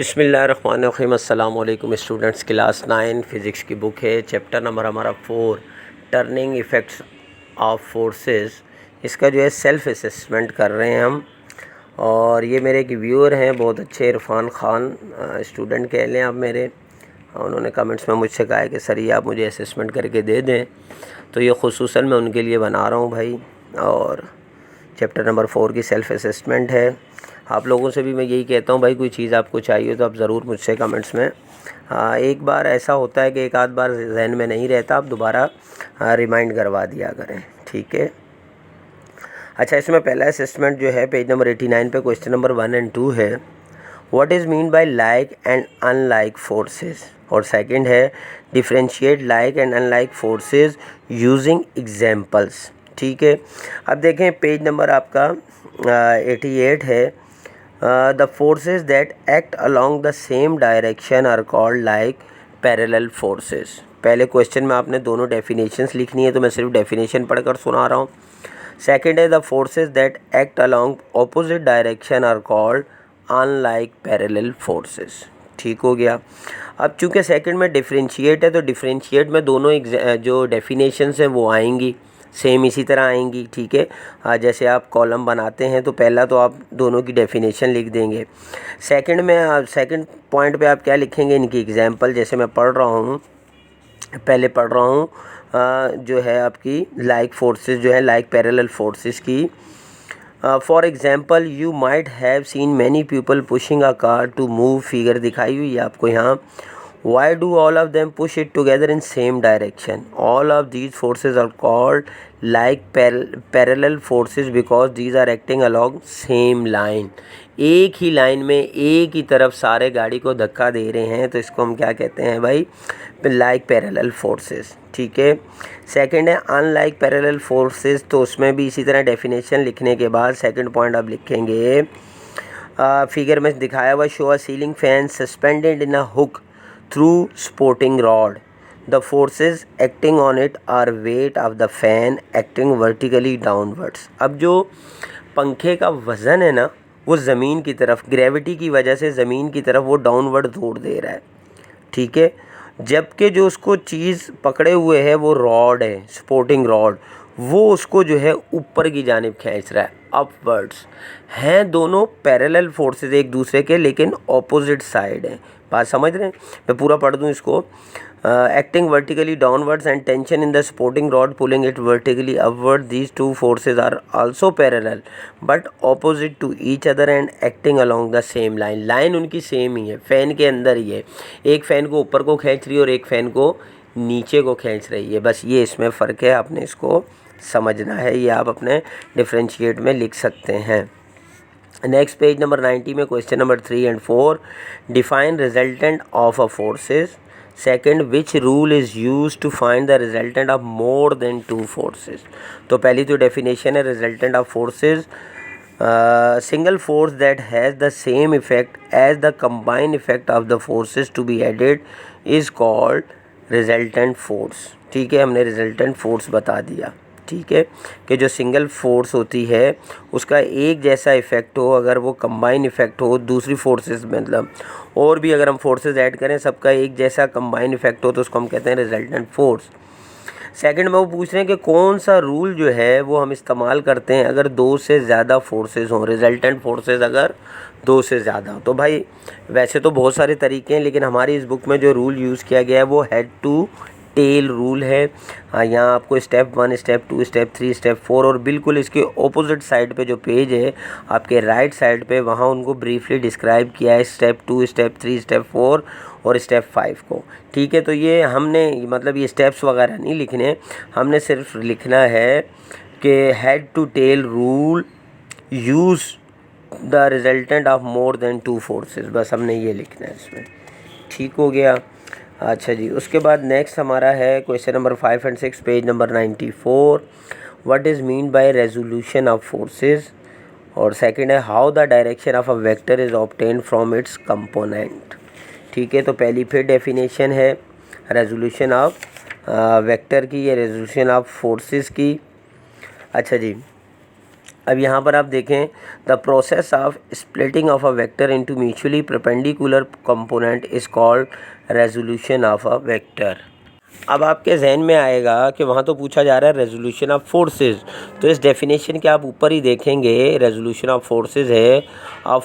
बिस्मिल्लाहिर्रहमानिर्रहीम। अस्सलाम वालेकुम स्टूडेंट्स। क्लास 9 फ़िज़िक्स की बुक है। चैप्टर नंबर हमारा 4 टर्निंग इफ़ेक्ट्स ऑफ फोर्सेस। इसका जो है सेल्फ़ असेसमेंट कर रहे हैं हम। और ये मेरे एक व्यूअर हैं, बहुत अच्छे, इरफान ख़ान स्टूडेंट कह लें आप मेरे। उन्होंने कमेंट्स में मुझसे कहा है कि सर ये आप मुझे असेसमेंट करके दे दें, तो ये ख़ुसूसन मैं उनके लिए बना रहा हूँ भाई। और चैप्टर नंबर 4 की सेल्फ़ असेसमेंट है। आप लोगों से भी मैं यही कहता हूँ भाई, कोई चीज़ आपको चाहिए तो आप ज़रूर मुझसे कमेंट्स में, एक बार ऐसा होता है कि एक आध बार जहन में नहीं रहता, आप दोबारा रिमाइंड करवा दिया करें, ठीक है। अच्छा, इसमें पहला असेसमेंट जो है पेज नंबर 89 पे क्वेश्चन नंबर 1 और 2 है, what is mean by like and unlike forces. और सेकंड है differentiate like and unlike forces using examples, ठीक है। अब देखें पेज नंबर आपका 88 है। The forces that act along the same direction are called like parallel forces. पहले question में आपने दोनों डेफिनेशंस लिखनी है, तो मैं सिर्फ डेफिनेशन पढ़कर सुना रहा हूँ। सेकंड है the forces that act along opposite direction are called unlike parallel forces, ठीक हो गया। अब चूँकि सेकंड में डिफरेंशिएट है, तो डिफरेंशिएट में दोनों जो डेफिनेशंस हैं वो आएंगी, सेम इसी तरह आएंगी, ठीक है। जैसे आप कॉलम बनाते हैं तो पहला तो आप दोनों की डेफिनेशन लिख देंगे। सेकंड में सेकंड पॉइंट पे आप क्या लिखेंगे, इनकी एग्जांपल। जैसे मैं पढ़ रहा हूँ, पहले पढ़ रहा हूँ जो है आपकी लाइक फोर्सेस जो है लाइक पैरेलल फोर्सेस की। For example you might have seen many people pushing a car to move. Figure दिखाई हुई है आपको यहाँ। Why do all of them push it together in same direction? All of these forces are called like parallel forces because these are acting along same line. एक ही line में एक ही तरफ सारे गाड़ी को धक्का दे रहे हैं, तो इसको हम क्या कहते हैं भाई, लाइक पैरेलल फोर्सेस, ठीक है। सेकंड है अनलाइक पैरेलल फोर्सेस, तो उसमें भी इसी तरह डेफिनेशन लिखने के बाद सेकंड पॉइंट आप लिखेंगे। फिगर में दिखाया हुआ show a ceiling fan suspended in a hook through sporting rod. The forces acting on it are weight of the fan acting vertically downwards. अब जो पंखे का वज़न है ना, वो ज़मीन की तरफ ग्रेविटी की वजह से ज़मीन की तरफ वो डाउनवर्ड धोड़ दे रहा है, ठीक है। जबकि जो उसको चीज़ पकड़े हुए है वो रॉड है, स्पोर्टिंग रॉड, वो उसको जो है ऊपर की जानिब खींच रहा है, अपवर्ड्स। हैं दोनों पैरेलल फोर्सेस एक दूसरे के, लेकिन ऑपोजिट साइड हैं। बात समझ रहे हैं? मैं पूरा पढ़ दूं इसको। Acting vertically downwards and tension in the supporting rod pulling it vertically upward, these two forces are also parallel but opposite to each other and acting along the same line. Line उनकी same ही है, fan के अंदर ही है। एक fan को ऊपर को खींच रही है और एक फ़ैन को नीचे को खींच रही है, बस ये इसमें फ़र्क है, आपने इसको समझना है। ये आप अपने डिफरेंशिएट में लिख सकते हैं। नेक्स्ट पेज नंबर 90 में क्वेश्चन नंबर 3 और 4, define resultant of a forces. Second, which rule is use to find the resultant of more than two forces. तो पहली तो डेफिनेशन है resultant of forces, single force that has the same effect as the combined effect of the forces to be added is called resultant force, ठीक है। हमने resultant force बता दिया, ठीक है, कि जो सिंगल फोर्स होती है उसका एक जैसा इफ़ेक्ट हो, अगर वो कंबाइन इफ़ेक्ट हो दूसरी फोर्सेस, मतलब और भी अगर हम फोर्सेस ऐड करें सबका एक जैसा कंबाइन इफ़ेक्ट हो, तो उसको हम कहते हैं रिजल्टेंट फोर्स। सेकंड में वो पूछ रहे हैं कि कौन सा रूल जो है वो हम इस्तेमाल करते हैं अगर दो से ज़्यादा फोर्सेस हों, रिजल्टेंट फोर्सेस अगर दो से ज़्यादा हो। तो भाई वैसे तो बहुत सारे तरीके हैं, लेकिन हमारी इस बुक में जो रूल यूज़ किया गया है वो हेड टू टेल रूल है। यहाँ आपको स्टेप 1, स्टेप 2, स्टेप 3, स्टेप 4 और बिल्कुल इसके ऑपोजिट साइड पे जो पेज है आपके राइट साइड पे, वहाँ उनको ब्रीफली डिस्क्राइब किया है, स्टेप 2, स्टेप 3, स्टेप 4 और स्टेप 5 को, ठीक है। तो ये हमने मतलब ये स्टेप्स वगैरह नहीं लिखने, हमने सिर्फ लिखना है कि head to tail rule use the resultant of more than two forces, बस हमने ये लिखना है इसमें, ठीक हो गया। अच्छा जी, उसके बाद नेक्स्ट हमारा है क्वेश्चन नंबर 5 और 6 page number 94, what is mean bye resolution of forces. और सेकंड है how the direction of a vector is obtained from its component, ठीक है। तो पहली फिर डेफिनेशन है रेजोल्यूशन ऑफ वेक्टर की, या रेजोल्यूशन ऑफ फोर्सेस की। अच्छा जी, अब यहाँ पर आप देखें, the process of splitting of a vector into mutually perpendicular component is called resolution of a vector. अब आपके जहन में आएगा कि वहाँ तो पूछा जा रहा है रेजोल्यूशन ऑफ फोर्सेस, तो इस डेफिनेशन के आप ऊपर ही देखेंगे रेजोल्यूशन ऑफ फोर्सेस है। अब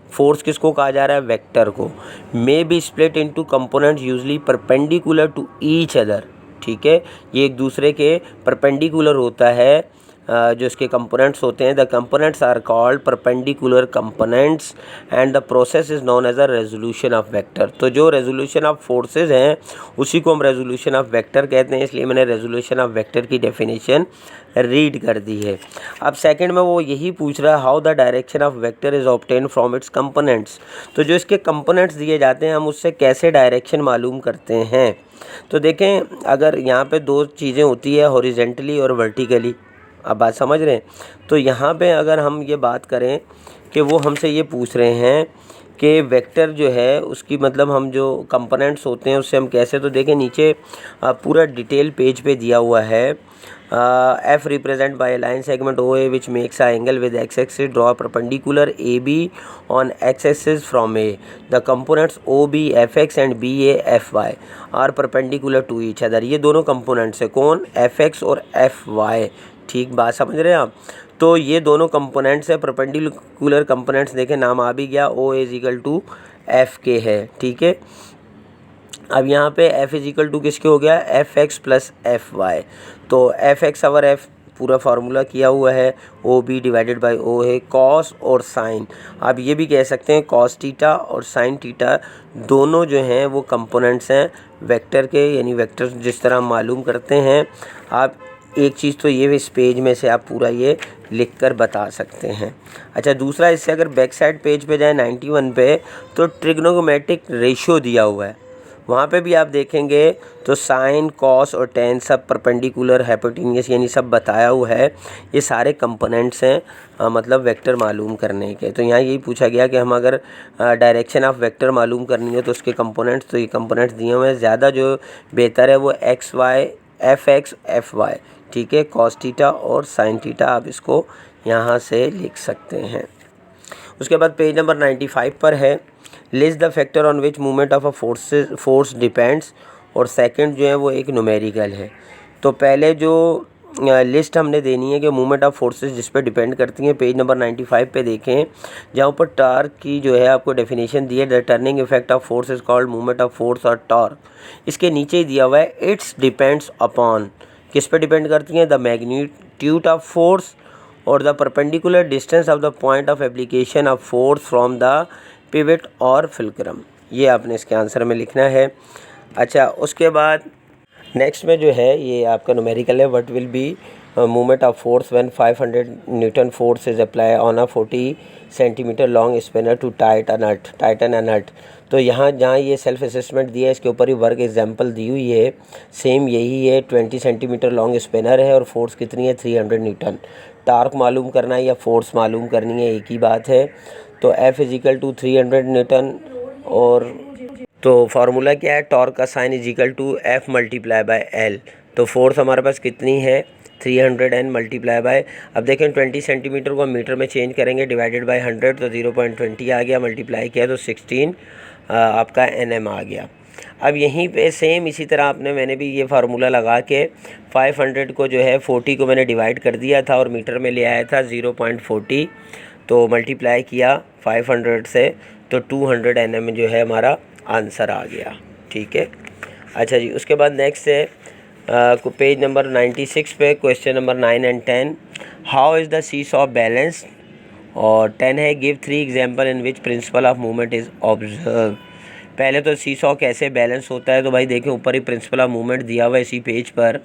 फोर्स किसको कहा जा रहा है? वेक्टर को। May be split into components usually perpendicular to each other, ठीक है, ये एक दूसरे के परपेंडिकुलर होता है। जो इसके कंपोनेंट्स होते हैं, the components are called perpendicular components and the process is known as a resolution of vector. तो जो रेजोल्यूशन ऑफ फोर्सेज हैं उसी को हम रेजोल्यूशन ऑफ वेक्टर कहते हैं, इसलिए मैंने रेजोल्यूशन ऑफ वेक्टर की डेफिनेशन रीड कर दी है। अब सेकंड में वो यही पूछ रहा है, how the direction of vector is obtain from its components. तो जो इसके कंपोनेंट्स दिए जाते हैं हम उससे कैसे डायरेक्शन मालूम करते हैं। तो देखें, अगर यहाँ पे दो चीज़ें होती है, हॉरिजेंटली और वर्टिकली, आप बात समझ रहे हैं। तो यहाँ पे अगर हम ये बात करें कि वो हमसे ये पूछ रहे हैं कि वेक्टर जो है उसकी मतलब हम जो कंपोनेंट्स होते हैं उससे हम कैसे, तो देखें नीचे पूरा डिटेल पेज पे दिया हुआ है। F represent by line segment O A which makes a angle with X axis, draw perpendicular A B on X axis from A, the components O B F X and B A F Y are perpendicular to each other. ये दोनों components है, कौन? F X और F Y, ठीक बात समझ रहे हैं आप। तो ये दोनों कंपोनेंट्स है, परपेंडिकुलर कंपोनेंट्स, देखें नाम आ भी गया, O is equal to F के है, ठीक है। अब यहाँ पे एफ इज इक्वल टू किसके हो गया? F X plus F Y. तो एफ एक्स अवर एफ पूरा फार्मूला किया हुआ है, O B divided by O है, कॉस और साइन। आप ये भी कह सकते हैं कॉस टीटा और साइन टीटा दोनों जो हैं वो कंपोनेंट्स हैं वेक्टर के, यानी वेक्टर जिस तरह हम मालूम करते हैं। आप एक चीज़ तो ये इस पेज में से आप पूरा ये लिख कर बता सकते हैं। अच्छा, दूसरा, इससे अगर बैक साइड पेज पे जाए 91 पे, तो ट्रिग्नोमेट्रिक रेशियो दिया हुआ है, वहाँ पे भी आप देखेंगे तो साइन, कॉस और टेन सब परपेंडिकुलर, हाइपोटेन्यूस, यानी सब बताया हुआ है। ये सारे कंपोनेंट्स हैं मतलब वेक्टर मालूम करने के। तो यहाँ यही पूछा गया कि हम अगर डायरेक्शन ऑफ वेक्टर मालूम करनी है तो उसके कंपोनेंट्स, तो ये कंपोनेंट्स दिए हुए हैं। ज़्यादा जो बेहतर है वो X Y, F X F Y, ठीक है, कॉस थीटा और साइन थीटा, आप इसको यहाँ से लिख सकते हैं। उसके बाद पेज नंबर 95 पर है, list the factor on which movement of a force depends, और सेकंड जो है वो एक न्यूमेरिकल है। तो पहले जो लिस्ट हमने देनी है कि मूवमेंट ऑफ फोर्सेस जिस पे डिपेंड करती हैं, पेज नंबर 95 पे देखें, जहाँ ऊपर टॉर्क की जो है आपको डेफिनेशन दी है, the turning effect of force is called movement of force और टॉर्क। इसके नीचे ही दिया हुआ है, इट्स डिपेंड्स अपॉन, किस पे डिपेंड करती हैं? द मैग्नीट्यूड ऑफ फोर्स और the perpendicular distance of the point of application of force from the pivot और फिल्क्रम। ये आपने इसके आंसर में लिखना है। अच्छा, उसके बाद नेक्स्ट में जो है ये आपका न्यूमेरिकल है, what will be movement of force when 500 newton force is apply on a 40 centimeter long spanner to tighten a nut. तो यहाँ जहाँ ये सेल्फ असेसमेंट दिया है इसके ऊपर ही वर्क एग्जांपल दी हुई है, सेम यही है, 20 सेंटीमीटर लॉन्ग स्पिनर है और फोर्स कितनी है? 300 न्यूटन। टार्क मालूम करना है या फोर्स मालूम करनी है, एक ही बात है। तो F is equal to 300 newton, और तो फार्मूला क्या है? टॉर्क का sign is equal to F multiply by L। तो फोर्स हमारे पास कितनी है? 300 एन मल्टीप्लाई बाय, अब देखें 20 सेंटीमीटर को हम मीटर में चेंज करेंगे, डिवाइडेड बाय 100, तो 0.20 आ गया, मल्टीप्लाई किया तो 16 आपका NM आ गया। अब यहीं पे सेम इसी तरह मैंने भी ये फार्मूला लगा के 500 को जो है 40 को मैंने डिवाइड कर दिया था और मीटर में ले आया था 0.40, तो मल्टीप्लाई किया 500 से, तो 200 NM जो है हमारा आंसर आ गया, ठीक है। अच्छा जी, उसके बाद नेक्स्ट है पेज नंबर 96 पे question number 9 and 10, how is the seesaw balanced, और 10 है give 3 example in which principle of movement is observe. पहले तो सीसॉ कैसे बैलेंस होता है, तो भाई देखें ऊपर ही प्रिंसिपल ऑफ मूवमेंट दिया हुआ है इसी पेज पर,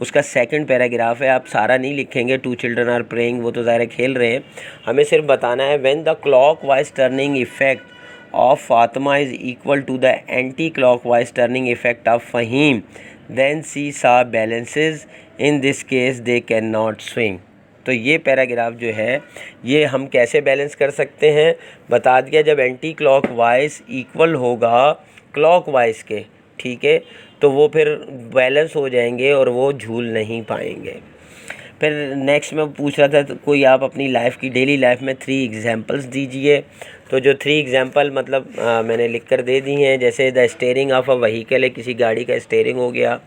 उसका सेकंड पैराग्राफ है। आप सारा नहीं लिखेंगे, 2 चिल्ड्रन आर प्लेइंग, वो तो ज़ाहिर खेल रहे हैं, हमें सिर्फ बताना है when the clockwise turning effect of Fatima is equal to the anti clockwise turning effect of Fahim, then seesaw balances, in this case they can not swing. तो ये पैराग्राफ जो है ये हम कैसे बैलेंस कर सकते हैं, बता दिया, जब एंटी क्लॉकवाइज इक्वल होगा क्लॉकवाइज के, ठीक है, तो वो फिर बैलेंस हो जाएंगे और वो झूल नहीं पाएंगे। फिर नेक्स्ट में पूछ रहा था तो कोई आप अपनी लाइफ की डेली लाइफ में 3 एग्जांपल्स दीजिए। तो जो 3 एग्जांपल मतलब मैंने लिख कर दे दी हैं, जैसे the steering of a vehicle है, किसी गाड़ी का स्टीयरिंग हो गया।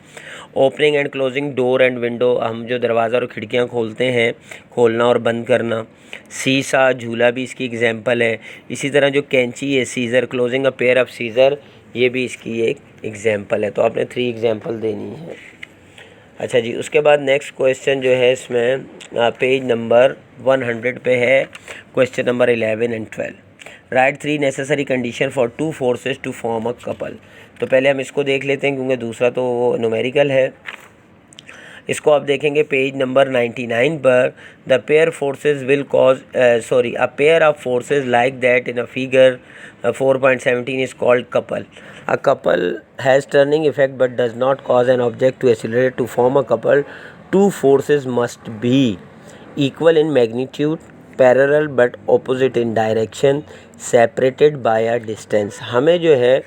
Opening and closing door and window, हम जो दरवाज़ा और खिड़कियाँ खोलते हैं, खोलना और बंद करना। शीशा, झूला भी इसकी एग्जांपल है। इसी तरह जो कैंची है, scissor, closing a pair of scissor, ये भी इसकी एक एग्जांपल है। तो आपने 3 एग्जांपल देनी है। अच्छा जी, उसके बाद नेक्स्ट क्वेश्चन जो है इसमें पेज नंबर 100 पे है, question number 11 and 12। Write 3 necessary condition for 2 forces to form a couple. तो पहले हम इसको देख लेते हैं क्योंकि दूसरा तो वो न्यूमेरिकल है। इसको आप देखेंगे पेज नंबर 99 पर। The pair forces will cause a pair of forces like that in a figure 4.17 is called couple. A couple has turning effect but does not cause an object to accelerate. To form a couple, 2 forces must be equal in magnitude, parallel but opposite in direction, separated by a distance। हमें जो है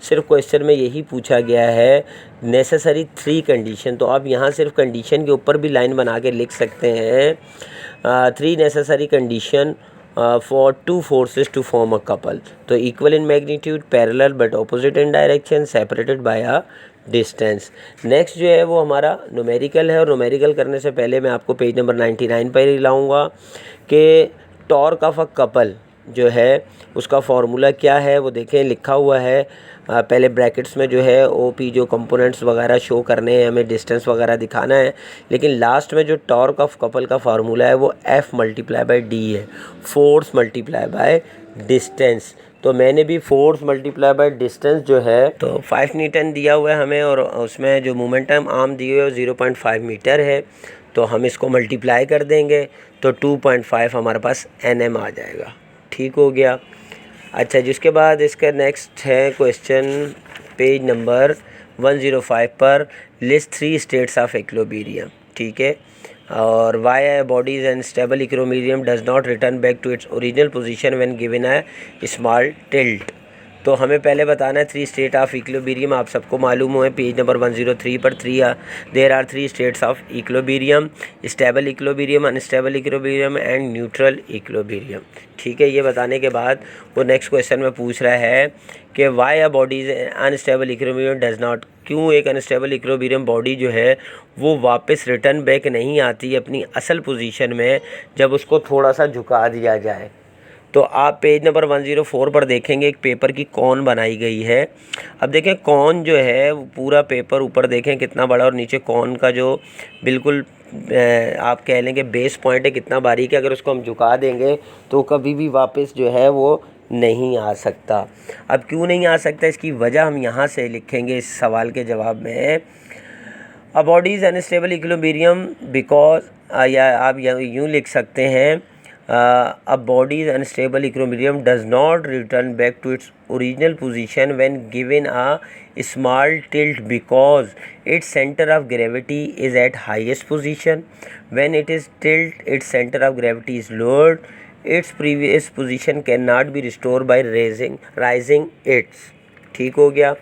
सिर्फ question में यही पूछा गया है necessary 3 condition. तो आप यहाँ सिर्फ कंडीशन के ऊपर भी लाइन बना के लिख सकते हैं 3 necessary condition for 2 forces to form a couple। तो equal in magnitude, parallel but opposite in direction, separated by a distance। Next जो है वो हमारा न्यूमेरिकल है, और न्यूमेरिकल करने से पहले मैं आपको पेज नंबर 99 पर ही लाऊंगा कि टॉर्क ऑफ अ कपल जो है उसका फॉर्मूला क्या है वो देखें, लिखा हुआ है। पहले ब्रैकेट्स में जो है OP जो कंपोनेंट्स वगैरह शो करने हैं, हमें डिस्टेंस वगैरह दिखाना है, लेकिन लास्ट में जो टॉर्क ऑफ कपल का फार्मूला है वो F मल्टीप्लाई बाय D है, फोर्स मल्टीप्लाई बाय डिस्टेंस। तो मैंने भी फोर्स मल्टीप्लाई बाय डिस्टेंस जो है तो 5 न्यूटन दिया हुआ है हमें, और उसमें जो मोमेंटम आर्म दिए हुए 0.5 मीटर है। तो हम इसको मल्टीप्लाई कर देंगे तो 2.5 हमारे पास NM आ जाएगा। ठीक हो गया। अच्छा, जिसके बाद इसका नेक्स्ट है क्वेश्चन पेज नंबर 105 पर। List 3 states of equilibrium. ठीक है, और why a bodies and stable equilibrium does not return back to its original position when given a small tilt. तो हमें पहले बताना है 3 स्टेट ऑफ इक्विलिब्रियम। आप सबको मालूम हो, पेज नंबर 103 पर there are 3 states of equilibrium: stable equilibrium, unstable equilibrium and neutral equilibrium. ठीक है, ये बताने के बाद वो नेक्स्ट क्वेश्चन में पूछ रहा है कि why a bodies unstable equilibrium does not, क्यों एक अनस्टेबल इक्विलिब्रियम बॉडी जो है वो वापस रिटर्न बैक नहीं आती अपनी असल पोजीशन में जब उसको थोड़ा सा झुका दिया जाए। तो आप पेज नंबर 104 पर देखेंगे एक पेपर की कॉन बनाई गई है। अब देखें कॉन जो है पूरा पेपर ऊपर देखें कितना बड़ा, और नीचे कॉन का जो बिल्कुल आप कह लेंगे बेस पॉइंट है कितना बारीक है। अगर उसको हम झुका देंगे तो कभी भी वापस जो है वो नहीं आ सकता। अब क्यों नहीं आ सकता, इसकी वजह हम यहाँ से लिखेंगे इस सवाल के जवाब में। A body is unstable equilibrium because, या आप यूँ लिख सकते हैं a body's unstable equilibrium does not return back to its original position when given a small tilt because its center of gravity is at highest position. When it is tilt, its center of gravity is lowered. Its previous position cannot be restored by rising its। ठीक हो गया।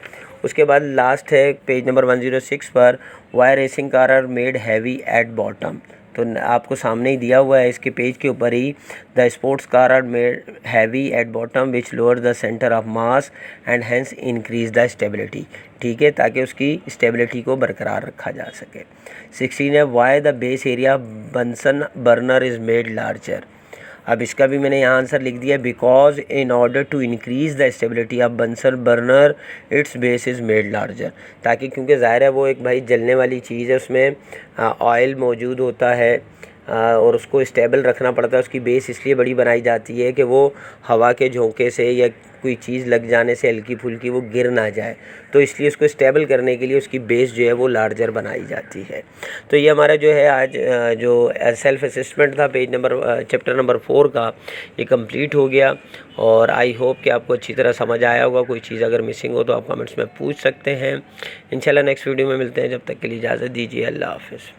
उसके बाद last है page number 106 पर। Why racing car are made heavy at bottom. तो आपको सामने ही दिया हुआ है इसके पेज के ऊपर ही, the sports car are made heavy at bottom which lower the center of mass and hence increase the stability. ठीक है, ताकि उसकी स्टेबिलिटी को बरकरार रखा जा सके। 16 है why the base area Bunsen burner is made larger. अब इसका भी मैंने यहाँ आंसर लिख दिया, because in order to increase the stability of Bunsen burner its base is made larger. ताकि क्योंकि ज़ाहिर है वो एक भाई जलने वाली चीज़ है, उसमें ऑयल मौजूद होता है और उसको स्टेबल रखना पड़ता है। उसकी बेस इसलिए बड़ी बनाई जाती है कि वो हवा के झोंके से या कोई चीज़ लग जाने से हल्की फुल्की वो गिर ना जाए, तो इसलिए उसको स्टेबल करने के लिए उसकी बेस जो है वो लार्जर बनाई जाती है। तो ये हमारा जो है आज जो सेल्फ असेसमेंट था पेज नंबर चैप्टर नंबर 4 का, ये कंप्लीट हो गया। और आई होप कि आपको अच्छी तरह समझ आया होगा। कोई चीज़ अगर मिसिंग हो तो आप कमेंट्स में पूछ सकते हैं। इंशाल्लाह नेक्स्ट वीडियो में मिलते हैं, जब तक के लिए इजाज़त दीजिए। अल्लाह हाफ़िज़।